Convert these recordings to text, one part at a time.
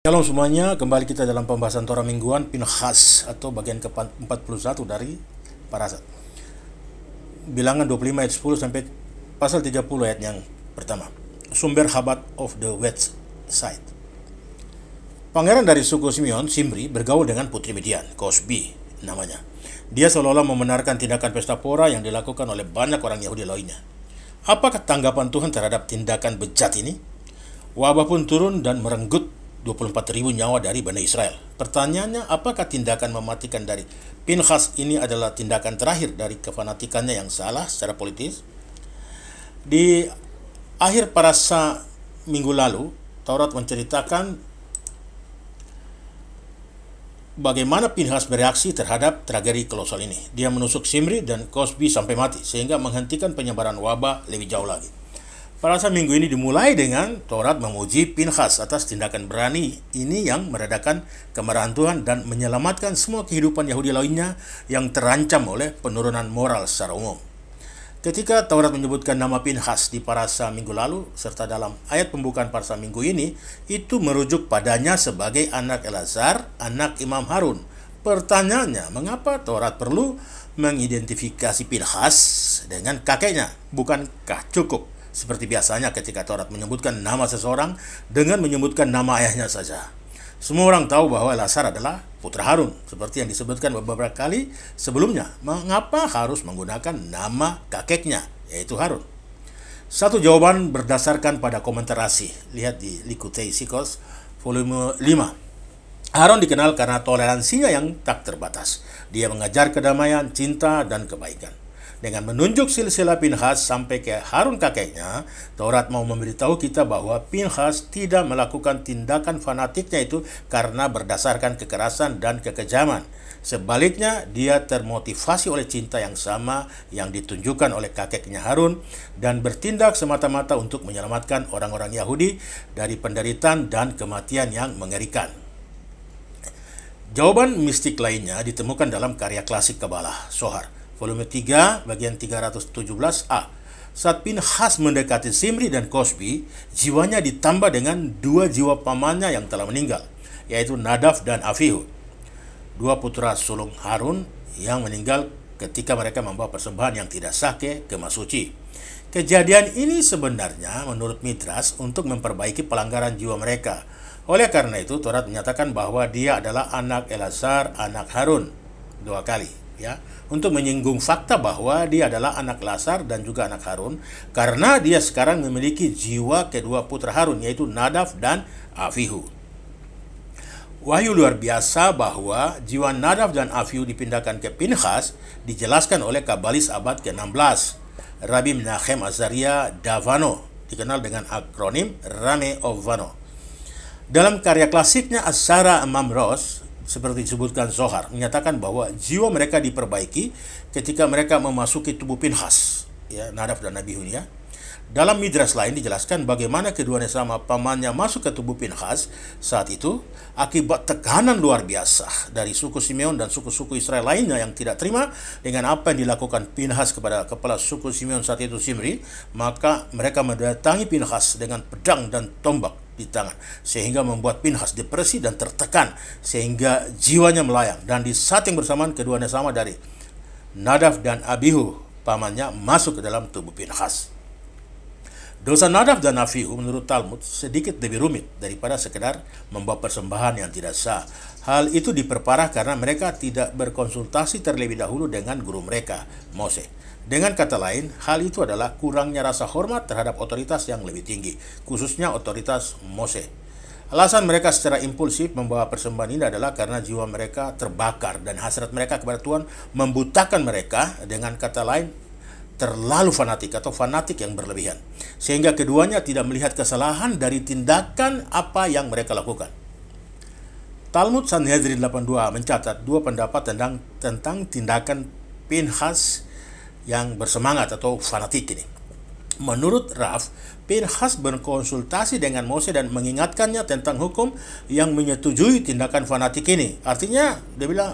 Shalom semuanya, kembali kita dalam pembahasan Torah mingguan Pinchas atau bagian ke-41 dari Parashat. Bilangan 25 ayat 10 sampai pasal 30 ayat yang pertama. Sumber Habat of the West Side. Pangeran dari suku Simeon, Simri, bergaul dengan putri Midian, Cosbi namanya. Dia seolah-olah membenarkan tindakan pesta pora yang dilakukan oleh banyak orang Yahudi lainnya. Apakah tanggapan Tuhan terhadap tindakan bejat ini? Wabah pun turun dan merenggut 24.000 nyawa dari Bani Israel. Pertanyaannya, apakah tindakan mematikan dari Pinchas ini adalah tindakan terakhir dari kefanatikannya yang salah secara politis? Di akhir parasa minggu lalu, Taurat menceritakan bagaimana Pinchas bereaksi terhadap tragedi kolosal ini. Dia menusuk Simri dan Cosbi sampai mati, sehingga menghentikan penyebaran wabah lebih jauh lagi. Parashat minggu ini dimulai dengan Taurat memuji Pinchas atas tindakan berani ini yang meredakan kemarahan Tuhan dan menyelamatkan semua kehidupan Yahudi lainnya yang terancam oleh penurunan moral secara umum. Ketika Taurat menyebutkan nama Pinchas di parashat minggu lalu, serta dalam ayat pembukaan parashat minggu ini, itu merujuk padanya sebagai anak Elazar, anak Imam Harun. Pertanyaannya, mengapa Taurat perlu mengidentifikasi Pinchas dengan kakeknya? Bukankah cukup seperti biasanya ketika Taurat menyebutkan nama seseorang dengan menyebutkan nama ayahnya saja? Semua orang tahu bahwa Elazar adalah putra Harun, seperti yang disebutkan beberapa kali sebelumnya. Mengapa harus menggunakan nama kakeknya, yaitu Harun? Satu jawaban berdasarkan pada komentar Rashi. Lihat di Likutei Sikos, volume 5. Harun dikenal karena toleransinya yang tak terbatas. Dia mengajar kedamaian, cinta, dan kebaikan. Dengan menunjuk silsilah Pinchas sampai ke Harun kakeknya, Taurat mau memberitahu kita bahwa Pinchas tidak melakukan tindakan fanatiknya itu karena berdasarkan kekerasan dan kekejaman. Sebaliknya, dia termotivasi oleh cinta yang sama yang ditunjukkan oleh kakeknya Harun dan bertindak semata-mata untuk menyelamatkan orang-orang Yahudi dari penderitaan dan kematian yang mengerikan. Jawaban mistik lainnya ditemukan dalam karya klasik Kabbalah, Zohar, volume 3, bagian 317a. Saat Pinchas mendekati Simri dan Cosbi, jiwanya ditambah dengan dua jiwa pamannya yang telah meninggal, yaitu Nadav dan Avihu, dua putra sulung Harun yang meninggal ketika mereka membawa persembahan yang tidak sah ke Kemah Suci. Kejadian ini sebenarnya menurut Midrash untuk memperbaiki pelanggaran jiwa mereka. Oleh karena itu, Taurat menyatakan bahwa dia adalah anak Elazar, anak Harun, dua kali, ya, untuk menyinggung fakta bahwa dia adalah anak Elazar dan juga anak Harun, karena dia sekarang memiliki jiwa kedua putra Harun, yaitu Nadav dan Avihu. Wahyu luar biasa bahwa jiwa Nadav dan Avihu dipindahkan ke Pinchas dijelaskan oleh kabalis abad ke-16, Rabbi Menachem Azaria Davano, dikenal dengan akronim Rame of Vano. Dalam karya klasiknya Asara Mamros, seperti disebutkan Zohar, menyatakan bahwa jiwa mereka diperbaiki ketika mereka memasuki tubuh Pinchas, ya, Nadav dan Abihu, ya. Dalam Midrash lain dijelaskan bagaimana keduanya sama pamannya masuk ke tubuh Pinchas saat itu akibat tekanan luar biasa dari suku Simeon dan suku-suku Israel lainnya yang tidak terima dengan apa yang dilakukan Pinchas kepada kepala suku Simeon saat itu, Simri. Maka mereka mendatangi Pinchas dengan pedang dan tombak di tangan, sehingga membuat Pinchas depresi dan tertekan sehingga jiwanya melayang. Dan di saat yang bersamaan keduanya sama dari Nadav dan Abihu pamannya masuk ke dalam tubuh Pinchas. Dosa Nadav dan Avihu menurut Talmud sedikit lebih rumit daripada sekedar membawa persembahan yang tidak sah. Hal itu diperparah karena mereka tidak berkonsultasi terlebih dahulu dengan guru mereka, Mose. Dengan kata lain, hal itu adalah kurangnya rasa hormat terhadap otoritas yang lebih tinggi, khususnya otoritas Mose. Alasan mereka secara impulsif membawa persembahan ini adalah karena jiwa mereka terbakar dan hasrat mereka kepada Tuhan membutakan mereka, dengan kata lain, terlalu fanatik atau fanatik yang berlebihan, sehingga keduanya tidak melihat kesalahan dari tindakan apa yang mereka lakukan. Talmud Sanhedrin 82 mencatat dua pendapat tentang tindakan Pinchas yang bersemangat atau fanatik ini. Menurut Rav, Pinchas berkonsultasi dengan Mose dan mengingatkannya tentang hukum yang menyetujui tindakan fanatik ini. Artinya, dia bilang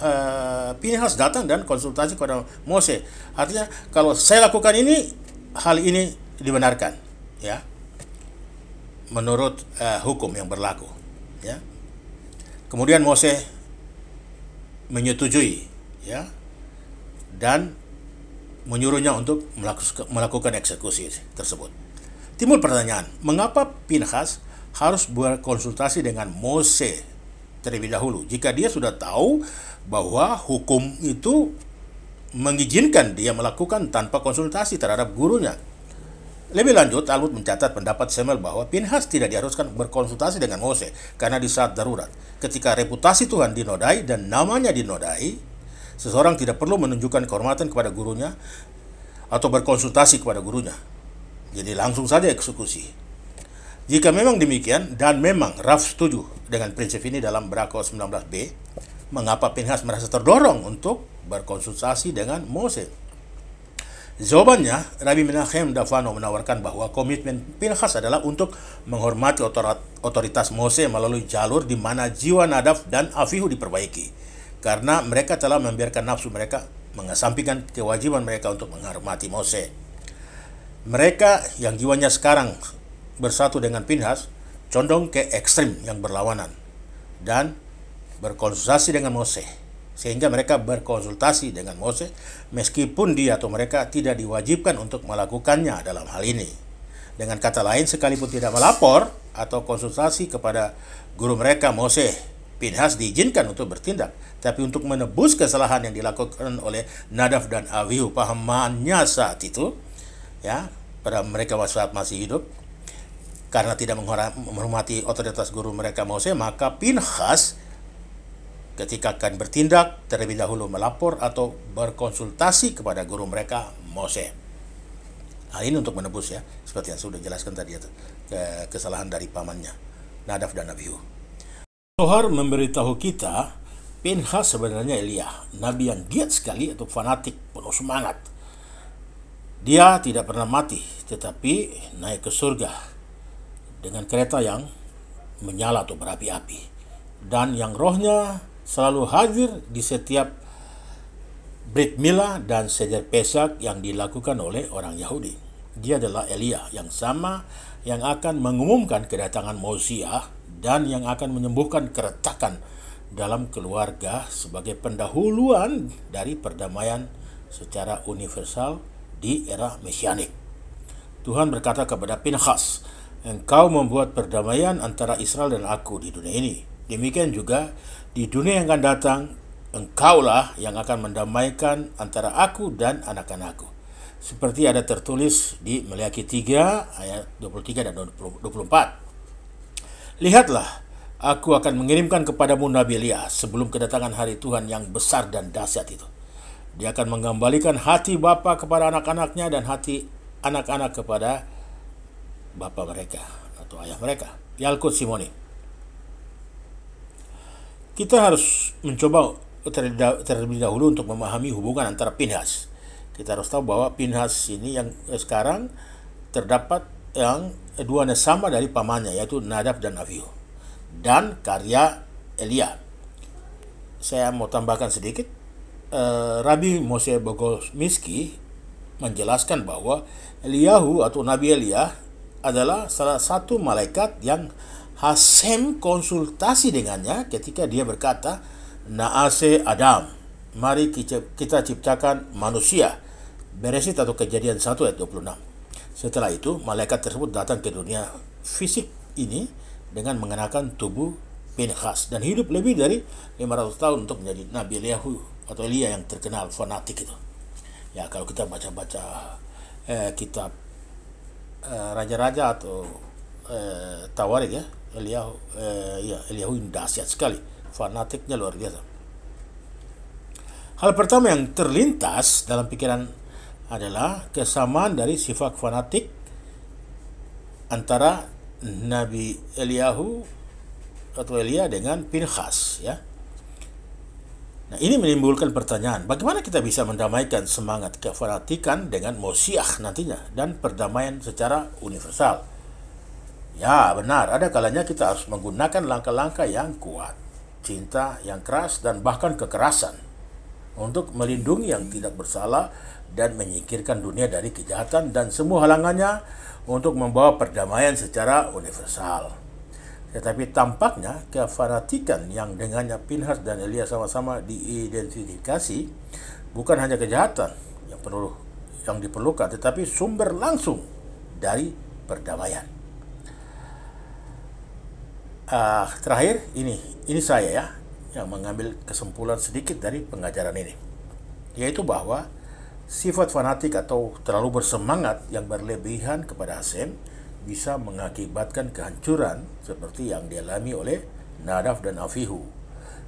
Pinchas datang dan konsultasi kepada Mose. Artinya, kalau saya lakukan ini, hal ini dibenarkan, ya, menurut hukum yang berlaku, ya. Kemudian Mose menyetujui, ya, dan menyuruhnya untuk melakukan eksekusi tersebut. Timbul pertanyaan, mengapa Pinhas harus berkonsultasi dengan Mose terlebih dahulu jika dia sudah tahu bahwa hukum itu mengizinkan dia melakukan tanpa konsultasi terhadap gurunya? Lebih lanjut, Talmud mencatat pendapat Samuel bahwa Pinhas tidak diharuskan berkonsultasi dengan Mose karena di saat darurat, ketika reputasi Tuhan dinodai dan namanya dinodai, seseorang tidak perlu menunjukkan kehormatan kepada gurunya atau berkonsultasi kepada gurunya. Jadi langsung saja eksekusi. Jika memang demikian, dan memang Rav setuju dengan prinsip ini dalam Berako 19b, mengapa Pinhas merasa terdorong untuk berkonsultasi dengan Mose? Jawabannya, Rabbi Menachem Davano menawarkan bahwa komitmen Pinhas adalah untuk menghormati otoritas Mose melalui jalur di mana jiwa Nadav dan Avihu diperbaiki, karena mereka telah membiarkan nafsu mereka mengesampingkan kewajiban mereka untuk menghormati Mose. Mereka yang jiwanya sekarang bersatu dengan Pinhas condong ke ekstrim yang berlawanan dan berkonsultasi dengan Mose, sehingga mereka berkonsultasi dengan Mose meskipun dia atau mereka tidak diwajibkan untuk melakukannya dalam hal ini. Dengan kata lain, sekalipun tidak melapor atau konsultasi kepada guru mereka Mose, Pinhas diizinkan untuk bertindak, tapi untuk menebus kesalahan yang dilakukan oleh Nadav dan Avihu pahamannya saat itu, ya, pada mereka saat masih hidup, karena tidak menghormati otoritas guru mereka Mose, maka Pinhas ketika akan bertindak terlebih dahulu melapor atau berkonsultasi kepada guru mereka Mose. Hal ini untuk menebus, ya, seperti yang sudah jelaskan tadi, kesalahan dari pamannya Nadav dan Abihu. Zohar memberitahu kita Pinhas sebenarnya Elia, nabi yang giat sekali atau fanatik, penuh semangat. Dia tidak pernah mati, tetapi naik ke surga dengan kereta yang menyala atau berapi-api, dan yang rohnya selalu hadir di setiap Brit Milah dan Seder Pesak yang dilakukan oleh orang Yahudi. Dia adalah Elia yang sama yang akan mengumumkan kedatangan Mosiah dan yang akan menyembuhkan keretakan dalam keluarga sebagai pendahuluan dari perdamaian secara universal di era Mesianik. Tuhan berkata kepada Pinhas, "Engkau membuat perdamaian antara Israel dan aku di dunia ini. Demikian juga di dunia yang akan datang, engkaulah yang akan mendamaikan antara aku dan anak-anakku." Seperti ada tertulis di Maleakhi 3 ayat 23 dan 24. "Lihatlah, aku akan mengirimkan kepadamu Nabi Elia sebelum kedatangan hari Tuhan yang besar dan dahsyat itu. Dia akan mengembalikan hati bapa kepada anak-anaknya dan hati anak-anak kepada bapa mereka atau ayah mereka." Yalkut Simoni. Kita harus mencoba terlebih dahulu untuk memahami hubungan antara Pinhas. Kita harus tahu bahwa Pinhas ini yang sekarang terdapat yang dua sama dari pamannya, yaitu Nadav dan Avihu, dan karya Elia. Saya mau tambahkan sedikit. Rabbi Moshe Bogosmiski menjelaskan bahwa Eliyahu atau Nabi Elia adalah salah satu malaikat yang Hasem konsultasi dengannya ketika dia berkata, "Na'ase Adam, mari kita ciptakan manusia." Beresit atau Kejadian 1 ayat 26. Setelah itu, malaikat tersebut datang ke dunia fisik ini dengan mengenakan tubuh Pinhas dan hidup lebih dari 500 tahun untuk menjadi Nabi Eliyahu atau Elia yang terkenal fanatik itu. Ya, kalau kita baca-baca kitab raja-raja atau Tawarik, ya, Eliyahu ini dahsyat sekali, fanatiknya luar biasa. Hal pertama yang terlintas dalam pikiran adalah kesamaan dari sifat fanatik antara Nabi Eliyahu atau Elia dengan Pinhas, ya. Nah, ini menimbulkan pertanyaan, bagaimana kita bisa mendamaikan semangat kefanatikan dengan Mosiah nantinya dan perdamaian secara universal? Ya, benar, ada kalanya kita harus menggunakan langkah-langkah yang kuat, cinta yang keras, dan bahkan kekerasan untuk melindungi yang tidak bersalah dan menyingkirkan dunia dari kejahatan dan semua halangannya untuk membawa perdamaian secara universal. Tetapi tampaknya kefanatikan yang dengannya Pinhas dan Elia sama-sama diidentifikasi bukan hanya kejahatan yang diperlukan, tetapi sumber langsung dari perdamaian. Terakhir ini saya yang mengambil kesimpulan sedikit dari pengajaran ini, yaitu bahwa sifat fanatik atau terlalu bersemangat yang berlebihan kepada Hasem bisa mengakibatkan kehancuran seperti yang dialami oleh Nadab dan Avihu,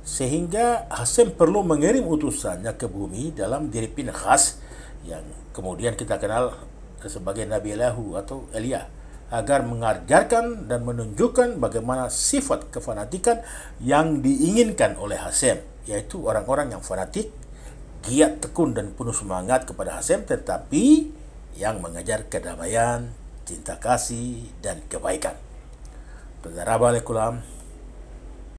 sehingga Hasem perlu mengirim utusannya ke bumi dalam diri Pinhas yang kemudian kita kenal sebagai Nabi Elahu atau Elia, agar mengajarkan dan menunjukkan bagaimana sifat kefanatikan yang diinginkan oleh Hasem, yaitu orang-orang yang fanatik, giat, tekun, dan penuh semangat kepada Hasem, tetapi yang mengajar kedamaian, cinta kasih, dan kebaikan. Tadarabalekulam.